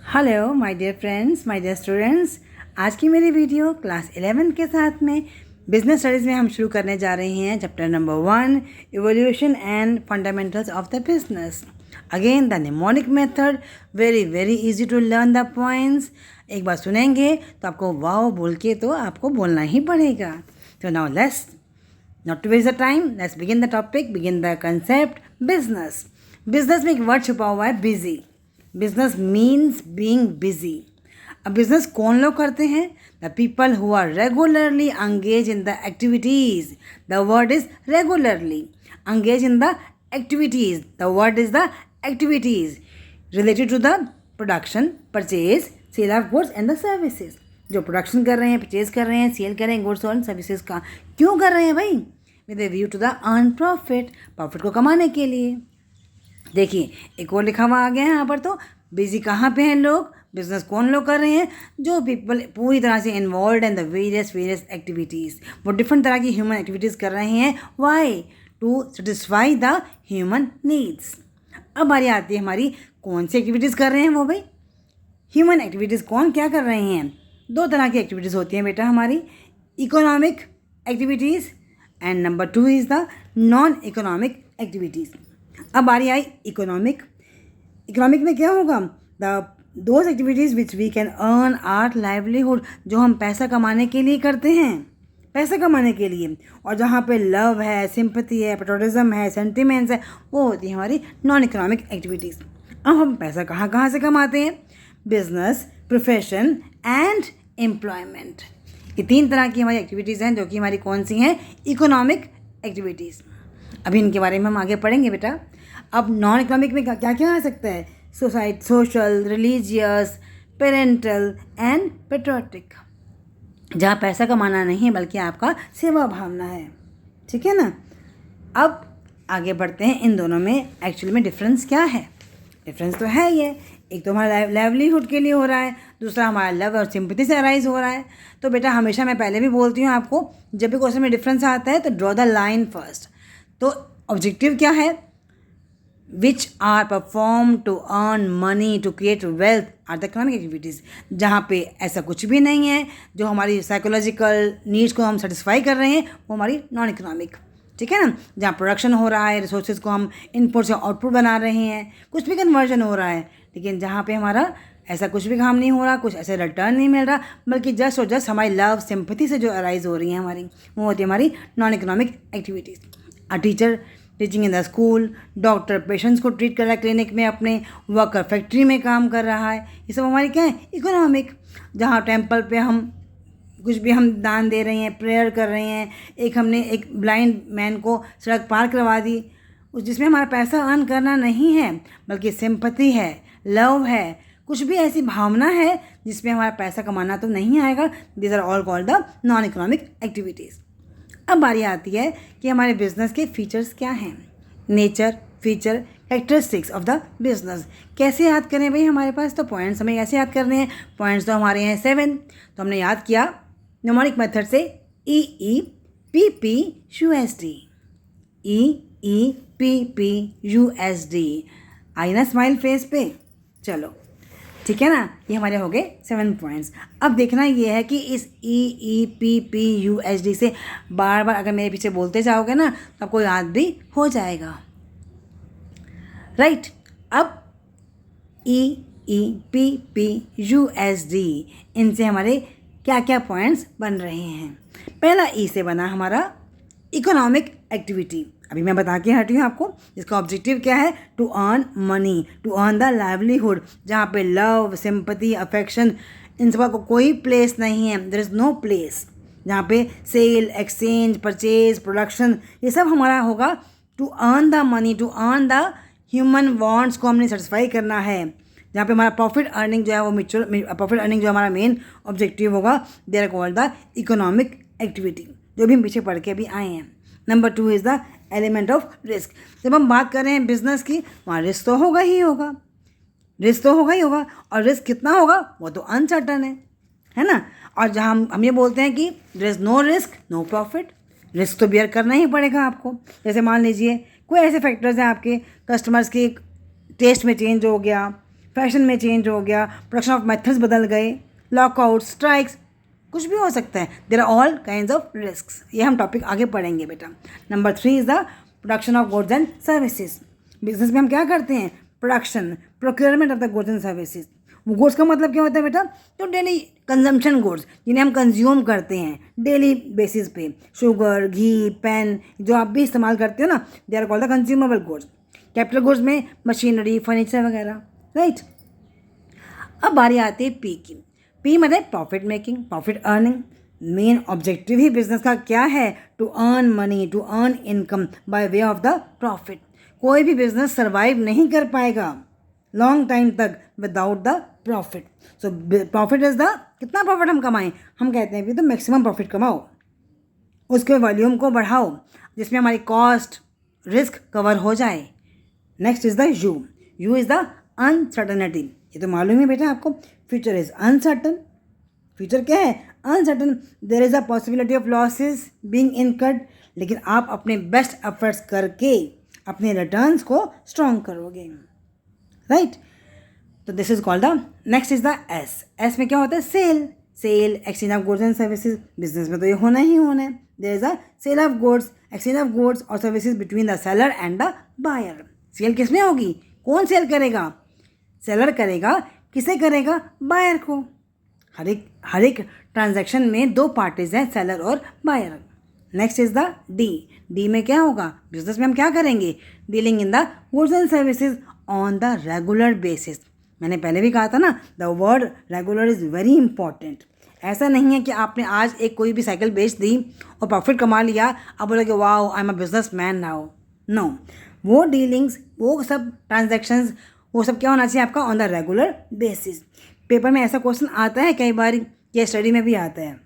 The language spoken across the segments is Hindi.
Hello my dear friends, my dear students. आज की मेरी वीडियो क्लास 11 के साथ में बिजनेस स्टडीज़ में हम शुरू करने जा रहे हैं chapter number 1, evolution and fundamentals of the business. Again the mnemonic method, very easy to learn the points. एक बार सुनेंगे तो आपको वाओ बोल के तो आपको बोलना ही पड़ेगा। तो now let's not to waste the time, let's begin the topic, begin the concept. Business में एक वर्ड छुपा हुआ है, busy. Business means being busy. अब बिजनेस कौन लोग करते हैं? The people who are regularly engage in the activities. The word is regularly engage in the activities. The word is the activities related to the production, purchase, sale of goods and the services. जो प्रोडक्शन कर रहे हैं, परचेज कर रहे हैं, सेल कर रहे हैं गुड्स और सर्विसेज का। क्यों कर रहे हैं भाई? With a view to the earn profit, profit को कमाने के लिए। देखिए एक और लिखा हुआ आ गया है यहाँ पर। तो बिजी कहाँ पे हैं लोग? बिजनेस कौन लोग कर रहे हैं? जो पीपल पूरी तरह से involve in the various activities. वो डिफरेंट तरह की ह्यूमन एक्टिविटीज़ कर रहे हैं। Why? To satisfy the human needs. अब बारी आती है हमारी, कौन सी एक्टिविटीज़ कर रहे हैं वो भाई? ह्यूमन एक्टिविटीज़ कौन क्या कर रहे हैं? दो तरह की एक्टिविटीज़ होती हैं बेटा हमारी, economic activities and number 2 is the non economic activities. अब बारी आई इकोनॉमिक में क्या होगा? Those activities which we can earn our livelihood, जो हम पैसा कमाने के लिए करते हैं, पैसा कमाने के लिए। और जहाँ पे लव है, सिंपैथी है, पेट्रोटिज्म है, सेंटिमेंट्स है, वो होती है हमारी नॉन इकोनॉमिक एक्टिविटीज़। अब हम पैसा कहाँ से कमाते हैं? Business, profession and employment. ये 3 तरह की हमारी एक्टिविटीज़ हैं जो कि हमारी कौन सी हैं? Economic activities. अभी इनके बारे में हम आगे पढ़ेंगे बेटा। अब नॉन इकोनॉमिक में क्या क्या आ सकता है? Social, religious, parental and patriotic. जहाँ पैसा कमाना नहीं है बल्कि आपका सेवा भावना है। ठीक है ना? अब आगे बढ़ते हैं। इन दोनों में एक्चुअली में डिफरेंस क्या है? डिफरेंस तो है ये, एक तो हमारा लाइवलीहुड के लिए हो रहा है, दूसरा हमारा लव और सिंपैथी से अराइज हो रहा है। तो बेटा हमेशा मैं पहले भी बोलती हूँ आपको, जब भी क्वेश्चन में डिफरेंस आता है तो ड्रॉ द लाइन फर्स्ट। तो ऑब्जेक्टिव क्या है? Which are perform to earn money to create wealth are the economic activities. जहाँ पे ऐसा कुछ भी नहीं है, जो हमारी साइकोलॉजिकल नीड्स को हम सेटिस्फाई कर रहे हैं, वो हमारी नॉन इकोनॉमिक। ठीक है ना? जहाँ प्रोडक्शन हो रहा है, रिसोर्सेज को हम इनपुट से आउटपुट बना रहे हैं, कुछ भी कन्वर्जन हो रहा है, लेकिन जहाँ पे हमारा ऐसा कुछ भी काम नहीं हो रहा, कुछ ऐसे रिटर्न नहीं मिल रहा, बल्कि जस्ट और जस्ट हमारी लव सिंपैथी से जो अराइज हो रही है हमारी, वो होती है हमारी non economic activities. A teacher teaching in the school, doctor patients को ट्रीट कर रहा है क्लिनिक में, अपने वर्कर फैक्ट्री में काम कर रहा है, ये सब हमारी क्या है? इकोनॉमिक। जहाँ टेम्पल पे हम कुछ भी हम दान दे रहे हैं, प्रेयर कर रहे हैं, हमने एक ब्लाइंड मैन को सड़क पार करवा दी, जिसमें हमारा पैसा अर्न करना नहीं है बल्कि सिंपैथी है, लव है, कुछ भी ऐसी भावना है जिसमें हमारा पैसा कमाना तो नहीं आएगा। These are all called the non economic activities. अब बारी आती है कि हमारे बिजनेस के फीचर्स क्या हैं? Nature, feature, characteristics of the business. कैसे याद करें भाई? हमारे पास तो पॉइंट्स हमें ऐसे याद करने हैं। पॉइंट्स तो हमारे हैं 7। तो हमने याद किया न्यूमेरिक मेथड से EEPPUSD। EEPPUSD आई ना स्माइल फेस पे? चलो ठीक है ना, ये हमारे हो गए 7 पॉइंट्स। अब देखना ये है कि इस EEPPUSD से बार बार अगर मेरे पीछे बोलते जाओगे ना तो आपको याद भी हो जाएगा। राइट? अब EEPPUSD, इनसे हमारे क्या क्या पॉइंट्स बन रहे हैं? पहला ई से बना हमारा इकोनॉमिक एक्टिविटी। अभी मैं बता के हटी हूँ आपको, इसका ऑब्जेक्टिव क्या है? To earn money, to earn the livelihood. जहाँ पे लव, सिंपैथी, अफेक्शन, इन सब का कोई प्लेस नहीं है, देयर इज़ नो प्लेस। जहाँ पे सेल, एक्सचेंज, परचेज, प्रोडक्शन, ये सब हमारा होगा to earn the money, to earn the human wants को हमने सेटिस्फाई करना है। जहाँ पे हमारा प्रॉफिट अर्निंग जो है वो प्रॉफिट अर्निंग जो हमारा मेन ऑब्जेक्टिव होगा, they are called the economic activity, जो भी हम पीछे पढ़ के भी आए हैं। Number 2 is the element of risk. जब हम बात कर रहे हैं बिजनेस की, वहाँ रिस्क तो होगा ही होगा, रिस्क तो होगा ही होगा। और रिस्क कितना होगा वो तो अनसर्टन है ना? और जहाँ हम ये बोलते हैं कि there is no risk no profit, risk तो बियर करना ही पड़ेगा आपको। जैसे मान लीजिए कोई ऐसे फैक्टर्स हैं, आपके कस्टमर्स के टेस्ट में चेंज हो गया, फैशन में चेंज हो गया, प्रोडक्शन ऑफ मेथड्स बदल गए, लॉकआउट, स्ट्राइक्स, कुछ भी हो सकता है। There are all kinds of risks. ये हम टॉपिक आगे पढ़ेंगे बेटा। Number 3 is the production of goods and services. Business में हम क्या करते हैं? Production, procurement of the goods and services. वो गुड्स का मतलब क्या होता है बेटा? तो डेली कंजम्पशन गुड्स, जिन्हें हम कंज्यूम करते हैं डेली बेसिस पे, शुगर, घी, पेन, जो आप भी इस्तेमाल करते हो ना, they are called the consumable goods. Capital goods में मशीनरी, फर्नीचर वगैरह, राइट। अब बारी आती है पी की। पी मतलब profit making, profit earning. Main objective ही बिजनेस का क्या है? To earn money, to earn income by way of the profit. कोई भी बिजनेस सर्वाइव नहीं कर पाएगा लॉन्ग टाइम तक without the profit. So profit is the, कितना प्रॉफिट हम कमाएं? हम कहते हैं भी तो मैक्सिमम प्रॉफिट कमाओ, उसके वॉल्यूम को बढ़ाओ जिसमें हमारी कॉस्ट, रिस्क कवर हो जाए। Next is the you. You is the uncertainty. ये तो मालूम है बेटा आपको, फ्यूचर इज अनसर्टन। फ्यूचर क्या है? Uncertain. There is a possibility of losses being incurred, लेकिन आप अपने बेस्ट एफर्ट्स करके अपने रिटर्न्स को स्ट्रॉन्ग करोगे, राइट। तो this is called the, next is the S. S में क्या होता है? Sale. Sale, exchange of goods and services. Business में तो ये होना ही होना है। There is a sale of goods, exchange of goods और services between the seller and the buyer. Sale किस में होगी? कौन सेल करेगा? सेलर करेगा। किसे करेगा? बायर को। हर एक ट्रांजैक्शन में दो पार्टीज हैं, सेलर और buyer. Next is the D. D में क्या होगा? बिजनेस में हम क्या करेंगे? Dealing in the goods and services on the regular basis. मैंने पहले भी कहा था ना, the word regular is very important. ऐसा नहीं है कि आपने आज एक कोई भी साइकिल बेच दी और प्रॉफिट कमा लिया, अब बोलोगे wow I am a business man now. No, वो डीलिंग्स, वो सब ट्रांजैक्शंस, वो सब क्या होना चाहिए आपका? On the regular basis. Paper में ऐसा क्वेश्चन आता है कई बार, या स्टडी में भी आता है,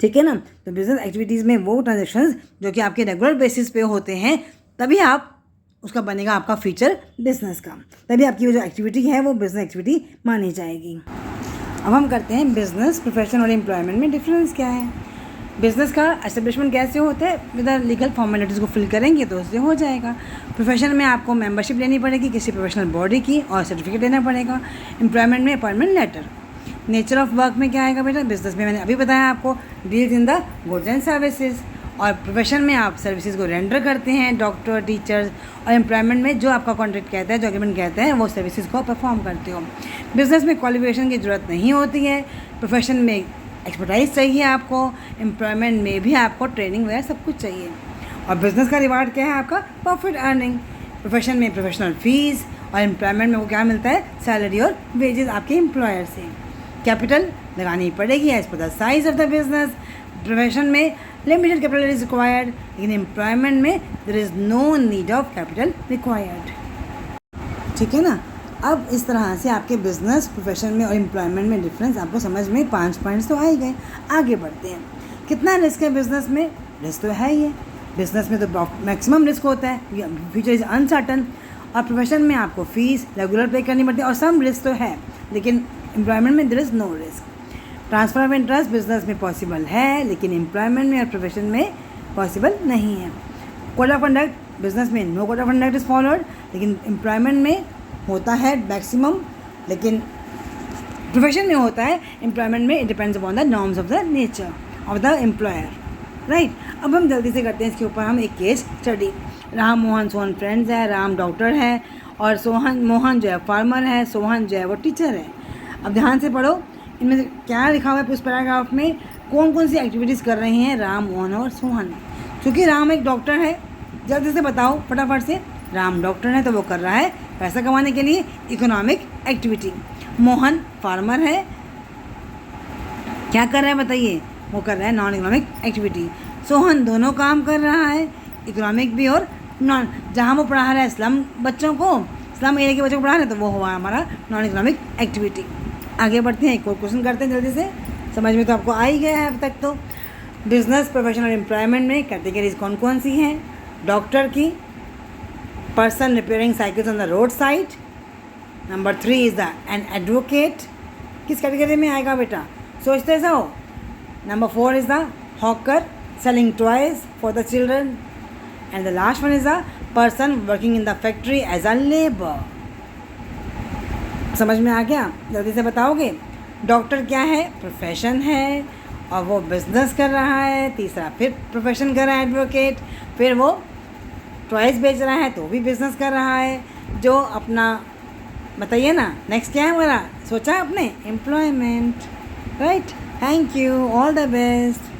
ठीक है ना। तो बिजनेस एक्टिविटीज़ में वो ट्रांजैक्शंस जो कि आपके रेगुलर बेसिस पे होते हैं, तभी आप उसका बनेगा आपका फ्यूचर बिजनेस का, तभी आपकी वो जो एक्टिविटी है वो बिजनेस एक्टिविटी मानी जाएगी। अब हम करते हैं बिजनेस, प्रोफेशन और एम्प्लॉयमेंट में डिफरेंस क्या है। बिजनेस का एस्टेब्लिशमेंट कैसे होता है? विद लीगल फॉर्मेलिटीज़ को फिल करेंगे तो उससे हो जाएगा। प्रोफेशन में आपको मेंबरशिप लेनी पड़ेगी किसी प्रोफेशनल बॉडी की और सर्टिफिकेट लेना पड़ेगा। एम्प्लॉयमेंट में appointment letter. Nature of work में क्या आएगा बेटा? बिजनेस में मैंने अभी बताया आपको, deals in the goods and services. और प्रोफेशन में आप सर्विसेज को रेंडर करते हैं, डॉक्टर, टीचर्स। और एम्प्लॉयमेंट में जो आपका कॉन्ट्रैक्ट कहता है, जो एग्रीमेंट कहता है, वो सर्विसेज को परफॉर्म करते हो। बिजनेस में क्वालिफिकेशन की ज़रूरत नहीं होती है। प्रोफेशन में एक्सपर्टाइज चाहिए आपको, एम्प्लॉयमेंट में भी आपको ट्रेनिंग वगैरह सब कुछ चाहिए। और बिजनेस का रिवार्ड क्या है आपका? Profit earning. प्रोफेशन में प्रोफेशनल फीस और एम्प्लॉयमेंट में वो क्या मिलता है? सैलरी और वेजेस आपके एम्प्लॉयर से। कैपिटल लगानी पड़ेगी as per the size of the business. Profession में लिमिटेड कैपिटल इज रिक्वायर्ड, लेकिन एम्प्लॉयमेंट में there is no need of capital required, ठीक है ना। अब इस तरह से आपके बिजनेस, प्रोफेशन में और एम्प्लॉयमेंट में डिफरेंस आपको समझ में 5 पॉइंट्स तो आ ही गए। आगे बढ़ते हैं। कितना रिस्क है बिजनेस में? रिस्क तो है ही है। बिजनेस में तो मैक्सिमम रिस्क होता है, फ्यूचर इज़ अनसर्टन। और प्रोफेशन में आपको फीस रेगुलर पे करनी पड़ती है और सम रिस्क तो है, लेकिन एम्प्लॉयमेंट में there is no risk. Transfer of interest business में पॉसिबल है, लेकिन एम्प्लॉयमेंट में और प्रोफेशन में पॉसिबल नहीं है। कोड ऑफ कंडक्ट बिजनेस में no code of conduct is followed, लेकिन एम्प्लॉयमेंट में होता है मैक्सिमम, लेकिन प्रोफेशन में होता है। एम्प्लॉयमेंट में it depends upon the norms of the nature of the employer, right. अब हम जल्दी से करते हैं इसके ऊपर हम एक case study. Ram, Mohan, Sohan friends है। राम डॉक्टर है और मोहन जो है फार्मर है, सोहन जो है वो टीचर है। अब ध्यान से पढ़ो, इनमें क्या लिखा हुआ है उस पैराग्राफ में, कौन कौन सी एक्टिविटीज़ कर रहे हैं राम, मोहन और सोहन। क्योंकि राम एक डॉक्टर है, जल्दी से बताओ फटाफट से। राम डॉक्टर है तो वो कर रहा है पैसा कमाने के लिए इकोनॉमिक एक्टिविटी। मोहन फार्मर है, क्या कर रहा है बताइए? वो कर रहा है नॉन इकोनॉमिक एक्टिविटी। सोहन दोनों काम कर रहा है, इकोनॉमिक भी और नॉन। जहाँ वो पढ़ा रहा है स्लम बच्चों को, स्लम एरिया के बच्चों को पढ़ा रहे हैं, तो वो हुआ हमारा नॉन इकोनॉमिक एक्टिविटी। आगे बढ़ते हैं, एक और क्वेश्चन करते हैं जल्दी से। समझ में तो आपको आ ही गया है अब तक तो। बिजनेस, प्रोफेशन और एम्प्लॉयमेंट में कैटेगरीज कौन कौन सी हैं? डॉक्टर की, person repairing cycles on the road side. Number 3 is the an advocate, किस कैटेगरी में आएगा बेटा? सोचते जाओ। नंबर 4 is the hawker selling toys for the children, and the last one is the person working in the factory as a labour. समझ में आ गया? जल्दी से बताओगे। डॉक्टर क्या है? प्रोफेशन है, और वो बिजनेस कर रहा है। तीसरा फिर प्रोफेशन कर रहा है एडवोकेट, फिर वो टॉयज़ बेच रहा है तो भी बिजनेस कर रहा है। जो अपना बताइए ना, नेक्स्ट क्या है हमारा? सोचा आपने? Employment, right. Thank you, all the best.